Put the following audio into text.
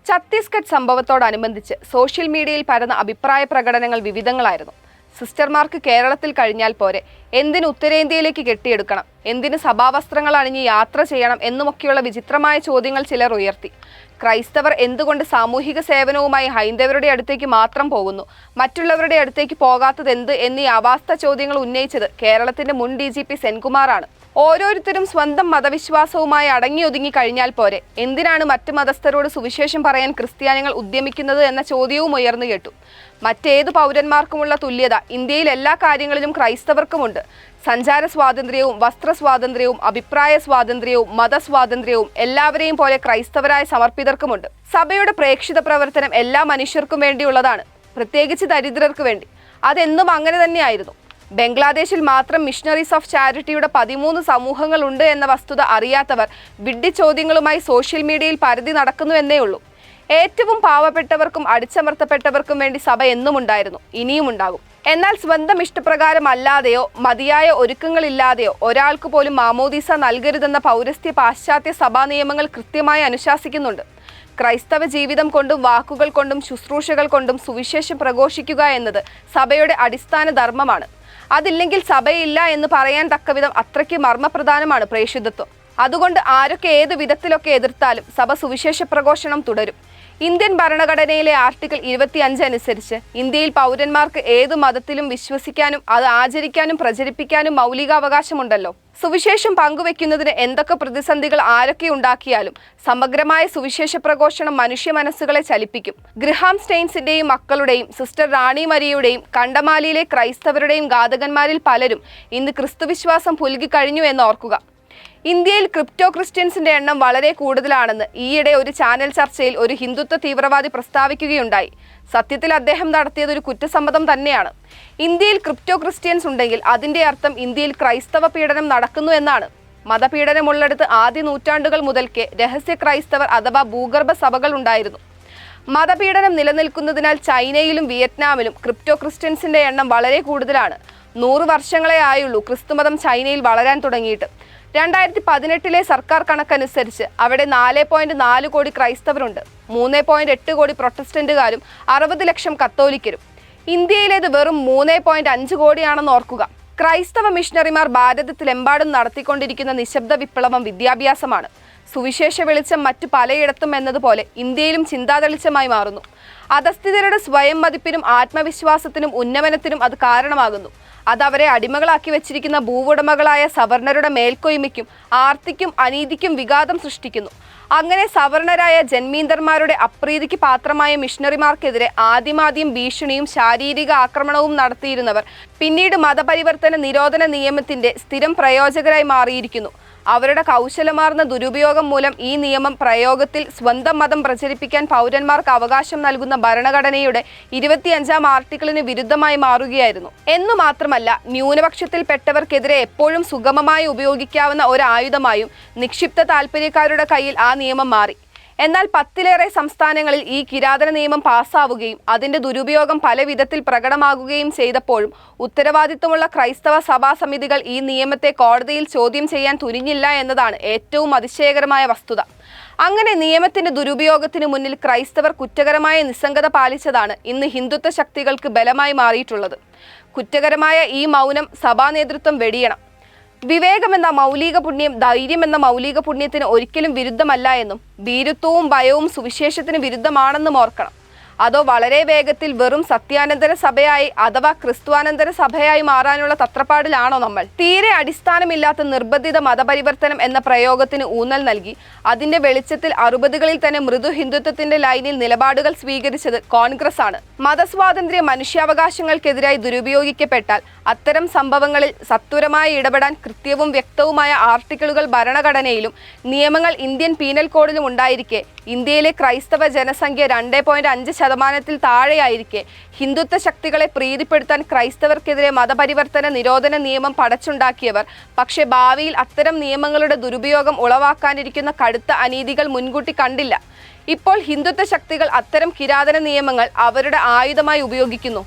Chhattisgarh സംഭവത്തോടനുബന്ധിച്ച് social മീഡിയയിൽ പരന്ന അഭിപ്രായ പ്രകടനങ്ങൾ വിവിധങ്ങളായിരുന്നു. സിസ്റ്റർമാർക്ക് കേരളത്തിൽ കഴിഞ്ഞാൽ പോരെ, എന്തിന് ഉത്തരേന്ത്യയിലേക്ക് കെട്ടിയെടുക്കണം, എന്തിന് സഭാവസ്ത്രങ്ങൾ അണിഞ്ഞ് യാത്ര ചെയ്യണം എന്നുമൊക്കെയുള്ള വിചിത്രമായ ചോദ്യങ്ങൾ ചിലർ ഉയർത്തി. ക്രൈസ്തവർ എന്തുകൊണ്ട് സാമൂഹിക സേവനവുമായി ഹൈന്ദവരുടെ അടുത്തേക്ക് മാത്രം പോകുന്നു, മറ്റുള്ളവരുടെ അടുത്തേക്ക് പോകാത്തത് എന്ത് എന്നീ അവാസ്ത ചോദ്യങ്ങൾ ഉന്നയിച്ചത് കേരളത്തിന്റെ മുൻ DGP സെൻകുമാറാണ്. ഓരോരുത്തരും സ്വന്തം മതവിശ്വാസവുമായി അടങ്ങിയൊതുങ്ങി കഴിഞ്ഞാൽ പോരെ, എന്തിനാണ് മറ്റ് മതസ്ഥരോട് സുവിശേഷം പറയാൻ ക്രിസ്ത്യാനികൾ ഉദ്യമിക്കുന്നത് എന്ന ചോദ്യവും ഉയർന്നു കേട്ടു. മറ്റേതു പൗരന്മാർക്കുമുള്ള തുല്യത ഇന്ത്യയിൽ എല്ലാ കാര്യങ്ങളിലും ക്രൈസ്തവർക്കുമുണ്ട്. സഞ്ചാര സ്വാതന്ത്ര്യവും വസ്ത്ര സ്വാതന്ത്ര്യവും അഭിപ്രായ സ്വാതന്ത്ര്യവും മതസ്വാതന്ത്ര്യവും എല്ലാവരെയും പോലെ ക്രൈസ്തവരായ സമർപ്പിതർക്കുമുണ്ട്. സഭയുടെ പ്രേക്ഷിത പ്രവർത്തനം എല്ലാ മനുഷ്യർക്കും വേണ്ടിയുള്ളതാണ്, പ്രത്യേകിച്ച് ദരിദ്രർക്ക് വേണ്ടി. അതെന്നും അങ്ങനെ തന്നെയായിരുന്നു. ബംഗ്ലാദേശിൽ മാത്രം മിഷണറീസ് ഓഫ് ചാരിറ്റിയുടെ 13 സമൂഹങ്ങളുണ്ട് എന്ന വസ്തുത അറിയാത്തവർ വിഡ്ഢി ചോദ്യങ്ങളുമായി സോഷ്യൽ മീഡിയയിൽ പരതി നടക്കുന്നു എന്നേ ഉള്ളൂ. ഏറ്റവും പാവപ്പെട്ടവർക്കും അടിച്ചമർത്തപ്പെട്ടവർക്കും വേണ്ടി സഭ എന്നും ഉണ്ടായിരുന്നു, ഇനിയും ഉണ്ടാകും. എന്നാൽ സ്വന്തം ഇഷ്ടപ്രകാരം അല്ലാതെയോ മതിയായ ഒരുക്കങ്ങളില്ലാതെയോ ഒരാൾക്ക് പോലും മാമോദീസ നൽകരുതെന്ന പൗരസ്ത്യ പാശ്ചാത്യ സഭാ നിയമങ്ങൾ കൃത്യമായി അനുശാസിക്കുന്നുണ്ട്. ക്രൈസ്തവ ജീവിതം കൊണ്ടും വാക്കുകൾ കൊണ്ടും ശുശ്രൂഷകൾ കൊണ്ടും സുവിശേഷം പ്രഘോഷിക്കുക എന്നത് സഭയുടെ അടിസ്ഥാന ധർമ്മമാണ്. അതില്ലെങ്കിൽ സഭയില്ല എന്ന് പറയാൻ തക്കവിധം അത്രയ്ക്ക് മർമ്മപ്രധാനമാണ് പ്രേഷിതത്വം. അതുകൊണ്ട് ആരൊക്കെ ഏത് വിധത്തിലൊക്കെ എതിർത്താലും സഭ സുവിശേഷ പ്രഘോഷണം തുടരും. ഇന്ത്യൻ ഭരണഘടനയിലെ ആർട്ടിക്കിൾ 25 അനുസരിച്ച് ഇന്ത്യയിൽ പൗരന്മാർക്ക് ഏതു മതത്തിലും വിശ്വസിക്കാനും അത് ആചരിക്കാനും പ്രചരിപ്പിക്കാനും മൗലികാവകാശമുണ്ടല്ലോ. സുവിശേഷം പങ്കുവെക്കുന്നതിന് എന്തൊക്കെ പ്രതിസന്ധികൾ ആരൊക്കെ ഉണ്ടാക്കിയാലും സമഗ്രമായ സുവിശേഷ പ്രഘോഷണം മനുഷ്യ മനസ്സുകളെ ചലിപ്പിക്കും. ഗ്രഹാം സ്റ്റെയിൻസിന്റെയും മക്കളുടെയും സിസ്റ്റർ റാണി മരിയയുടെയും കണ്ടമാലിയിലെ ക്രൈസ്തവരുടെയും ഘാതകന്മാരിൽ പലരും ഇന്ന് ക്രിസ്തുവിശ്വാസം പുൽകിക്കഴിഞ്ഞു എന്ന് ഓർക്കുക. ഇന്ത്യയിൽ ക്രിപ്റ്റോ ക്രിസ്ത്യൻസിന്റെ എണ്ണം വളരെ കൂടുതലാണെന്ന് ഈയിടെ ഒരു ചാനൽ ചർച്ചയിൽ ഒരു ഹിന്ദുത്വ തീവ്രവാദി പ്രസ്താവിക്കുകയുണ്ടായി. സത്യത്തിൽ അദ്ദേഹം നടത്തിയത് ഒരു കുറ്റസമ്മതം തന്നെയാണ്. ഇന്ത്യയിൽ ക്രിപ്റ്റോ ക്രിസ്ത്യൻസ് ഉണ്ടെങ്കിൽ അതിന്റെ അർത്ഥം ഇന്ത്യയിൽ ക്രൈസ്തവ പീഡനം നടക്കുന്നു എന്നാണ്. മതപീഡനമുള്ളിടത്ത് ആദ്യ നൂറ്റാണ്ടുകൾ മുതൽക്കേ രഹസ്യ ക്രൈസ്തവർ അഥവാ ഭൂഗർഭ സഭകൾ ഉണ്ടായിരുന്നു. മതപീഡനം നിലനിൽക്കുന്നതിനാൽ ചൈനയിലും വിയറ്റ്നാമിലും ക്രിപ്റ്റോ ക്രിസ്ത്യൻസിന്റെ എണ്ണം വളരെ കൂടുതലാണ്. 100 വർഷങ്ങളെ ആയുള്ളൂ ക്രിസ്തുമതം ചൈനയിൽ വളരാൻ തുടങ്ങിയിട്ട്. 2018 സർക്കാർ കണക്കനുസരിച്ച് അവിടെ 4.4 കോടി ക്രൈസ്തവരുണ്ട്, 3.8 കോടി പ്രൊട്ടസ്റ്റന്റുകാരും 60 ലക്ഷം കത്തോലിക്കരും. ഇന്ത്യയിലേത് വെറും 3.5 കോടിയാണെന്ന് ഓർക്കുക. ക്രൈസ്തവ മിഷണറിമാർ ഭാരതത്തിലെമ്പാടും നടത്തിക്കൊണ്ടിരിക്കുന്ന നിശബ്ദ വിപ്ലവം വിദ്യാഭ്യാസമാണ്. സുവിശേഷ വെളിച്ചം മറ്റു പലയിടത്തും എന്നതുപോലെ ഇന്ത്യയിലും ചിന്താതെളിച്ചമായി മാറുന്നു. അധസ്ഥിതരുടെ സ്വയം മതിപ്പിനും ആത്മവിശ്വാസത്തിനും ഉന്നമനത്തിനും അത് കാരണമാകുന്നു. അതവരെ അടിമകളാക്കി വെച്ചിരിക്കുന്ന ഭൂവുടമകളായ സവർണരുടെ മേൽക്കൊയ്മയ്ക്കും ആർത്തിക്കും അനീതിക്കും വിഘാതം സൃഷ്ടിക്കുന്നു. അങ്ങനെ സവർണരായ ജന്മീന്ദർമാരുടെ അപ്രീതിക്ക് പാത്രമായ മിഷണറിമാർക്കെതിരെ ആദ്യമാദ്യം ഭീഷണിയും ശാരീരിക ആക്രമണവും നടത്തിയിരുന്നവർ പിന്നീട് മതപരിവർത്തന നിരോധന നിയമത്തിന്റെ സ്ഥിരം പ്രയോജകരായി മാറിയിരിക്കുന്നു. അവരുടെ കൗശലമാർന്ന ദുരുപയോഗം മൂലം ഈ നിയമം പ്രയോഗത്തിൽ സ്വന്തം മതം പ്രചരിപ്പിക്കാൻ പൗരന്മാർക്ക് അവകാശം നൽകുന്ന ഭരണഘടനയുടെ 25-ാം ആർട്ടിക്കിളിന് വിരുദ്ധമായി മാറുകയായിരുന്നു. എന്നു മാത്രമല്ല, ന്യൂനപക്ഷത്തിൽപ്പെട്ടവർക്കെതിരെ എപ്പോഴും സുഗമമായി ഉപയോഗിക്കാവുന്ന ഒരു ആയുധമായും നിക്ഷിപ്ത താൽപര്യക്കാരുടെ കയ്യിൽ ആ നിയമം മാറി. എന്നാൽ 10ലേറെ സംസ്ഥാനങ്ങളിൽ ഈ കിരാതന നിയമം പാസ്സാവുകയും അതിന്റെ ദുരുപയോഗം പല വിധത്തിൽ പ്രകടമാകുകയും ചെയ്തപ്പോഴും ഉത്തരവാദിത്വമുള്ള ക്രൈസ്തവ സഭാ സമിതികൾ ഈ നിയമത്തെ കോടതിയിൽ ചോദ്യം ചെയ്യാൻ തുനിഞ്ഞില്ല എന്നതാണ് ഏറ്റവും അതിശയകരമായ വസ്തുത. അങ്ങനെ നിയമത്തിന്റെ ദുരുപയോഗത്തിന് മുന്നിൽ ക്രൈസ്തവർ കുറ്റകരമായ നിസ്സംഗത പാലിച്ചതാണ് ഇന്ന് ഹിന്ദുത്വ ശക്തികൾക്ക് ബലമായി മാറിയിട്ടുള്ളത്. കുറ്റകരമായ ഈ മൗനം സഭാ നേതൃത്വം വെടിയണം. വിവേകമെന്ന മൗലിക പുണ്യം ധൈര്യമെന്ന മൗലിക പുണ്യത്തിന് ഒരിക്കലും വിരുദ്ധമല്ല എന്നും ഭീരുത്വവും ഭയവും സുവിശേഷത്തിന് വിരുദ്ധമാണെന്നും ഓർക്കണം. അതോ വളരെ വേഗത്തിൽ വെറും സത്യാനന്തര സഭയായി അഥവാ ക്രിസ്തുവാനന്തര സഭയായി മാറാനുള്ള തത്രപ്പാടിലാണോ നമ്മൾ? തീരെ അടിസ്ഥാനമില്ലാത്ത നിർബന്ധിത മതപരിവർത്തനം എന്ന പ്രയോഗത്തിന് ഊന്നൽ നൽകി അതിന്റെ വെളിച്ചത്തിൽ 60കളിൽ തന്നെ മൃദു ഹിന്ദുത്വത്തിന്റെ ലൈനിൽ നിലപാടുകൾ സ്വീകരിച്ചത് കോൺഗ്രസ് ആണ്. മതസ്വാതന്ത്ര്യം മനുഷ്യാവകാശങ്ങൾക്കെതിരായി ദുരുപയോഗിക്കപ്പെട്ടാൽ അത്തരം സംഭവങ്ങളിൽ സത്വരമായി ഇടപെടാൻ കൃത്യവും വ്യക്തവുമായ ആർട്ടിക്കിളുകൾ ഭരണഘടനയിലും നിയമങ്ങൾ ഇന്ത്യൻ പീനൽ കോഡിലും ഉണ്ടായിരിക്കെ ഇന്ത്യയിലെ ക്രൈസ്തവ ജനസംഖ്യ 2.5% താഴെയായിരിക്കെ ഹിന്ദുത്വ ശക്തികളെ പ്രീതിപ്പെടുത്താൻ ക്രൈസ്തവർക്കെതിരെ മതപരിവർത്തന നിരോധന നിയമം പടച്ചുണ്ടാക്കിയവർ പക്ഷേ ഭാവിയിൽ അത്തരം നിയമങ്ങളുടെ ദുരുപയോഗം ഉളവാക്കാനിരിക്കുന്ന കടുത്ത അനീതികൾ മുൻകൂട്ടി കണ്ടില്ല. ഇപ്പോൾ ഹിന്ദുത്വ ശക്തികൾ അത്തരം കിരാതന നിയമങ്ങൾ അവരുടെ ആയുധമായി ഉപയോഗിക്കുന്നു.